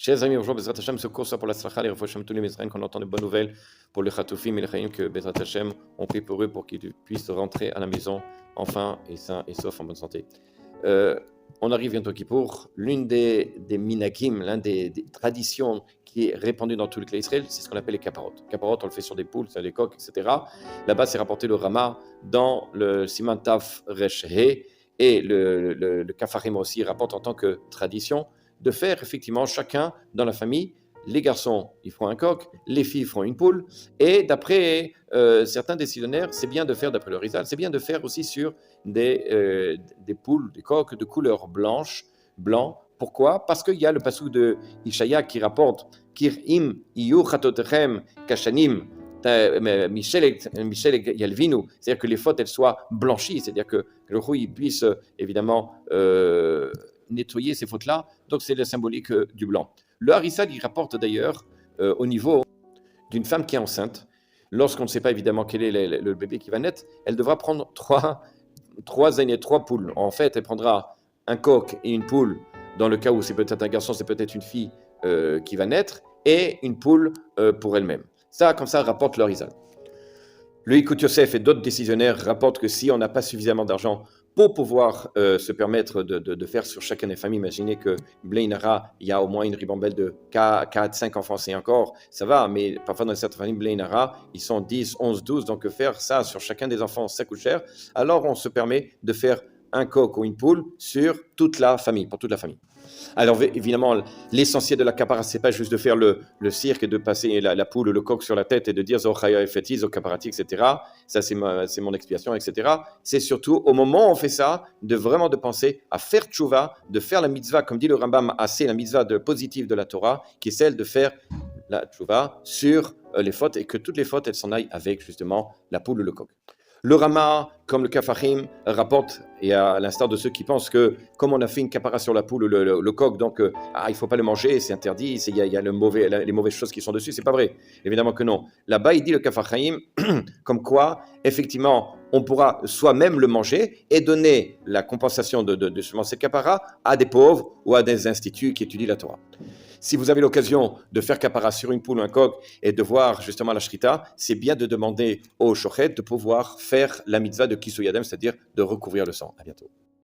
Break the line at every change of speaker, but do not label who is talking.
Chers amis, bonjour, Bezrat Hashem, ce cours soit pour la Slacha, les Refouachem, tous les Mizraïm, qu'on entend de bonnes nouvelles pour les Chatoufim et les Chaim, que Bezrat Hashem, on prie pour eux pour qu'ils puissent rentrer à la maison, enfin, et sains et saufs, en bonne santé. On arrive bientôt Kippour, l'une des minagim, l'une des traditions qui est répandue dans tout le clan Israël, c'est ce qu'on appelle les kaparot. Kaparot, on le fait sur des poules, sur des coqs, etc. Là-bas, c'est rapporté le Rama dans le Siman Taf Resh He, et le Kafarim aussi rapporte en tant que tradition de faire effectivement chacun dans la famille, les garçons ils feront un coq, les filles feront une poule, et d'après certains décisionnaires, c'est bien de faire, d'après le Rizal, c'est bien de faire aussi sur des poules, des coqs de couleur blanc. Pourquoi? Parce qu'il y a le passage de Ishaya qui rapporte Kir'im iyu chatotechem kashanim Michel Yalvinu, c'est-à-dire que les fautes elles soient blanchies, c'est-à-dire que le roi il puisse évidemment nettoyer ces fautes-là, donc c'est la symbolique du blanc. Le Harissal, il rapporte d'ailleurs au niveau d'une femme qui est enceinte, lorsqu'on ne sait pas évidemment quel est le bébé qui va naître, elle devra prendre trois poules. En fait, elle prendra un coq et une poule, dans le cas où c'est peut-être un garçon, c'est peut-être une fille qui va naître, et une poule pour elle-même. Ça, comme ça, rapporte le Harissal. Le Yikut Yosef et d'autres décisionnaires rapportent que si on n'a pas suffisamment d'argent pour pouvoir se permettre de faire sur chacun des familles, imaginez que Bleinara, il y a au moins une ribambelle de 4-5 enfants, c'est encore, ça va, mais parfois dans certaines familles, Bleinara, ils sont 10, 11, 12, donc faire ça sur chacun des enfants, ça coûte cher. Alors on se permet de faire un coq ou une poule sur toute la famille, pour toute la famille. Alors évidemment, l'essentiel de la kapara, c'est pas juste de faire le cirque et de passer la poule ou le coq sur la tête et de dire Zochaya Efeti, Zokaparati, etc. Ça, c'est mon expiation, etc. C'est surtout au moment où on fait ça, vraiment de penser à faire tchouva, de faire la mitzvah, comme dit le Rambam, assez la mitzvah positive de la Torah, qui est celle de faire la tchouva sur les fautes et que toutes les fautes, elles s'en aillent avec justement la poule ou le coq. Le Rama, comme le Kafarim, rapporte, et à l'instar de ceux qui pensent que, comme on a fait une kapara sur la poule ou le coq, donc il ne faut pas le manger, c'est interdit, il y a les mauvaises choses qui sont dessus, c'est pas vrai. Évidemment que non. Là-bas, il dit le Kafarim, comme quoi, effectivement, on pourra soi-même le manger et donner la compensation de cette kapara à des pauvres ou à des instituts qui étudient la Torah. Si vous avez l'occasion de faire kapara sur une poule ou un coq et de voir justement la shrita, c'est bien de demander au shochet de pouvoir faire la mitzvah de kisuyadem, c'est-à-dire de recouvrir le sang. À bientôt.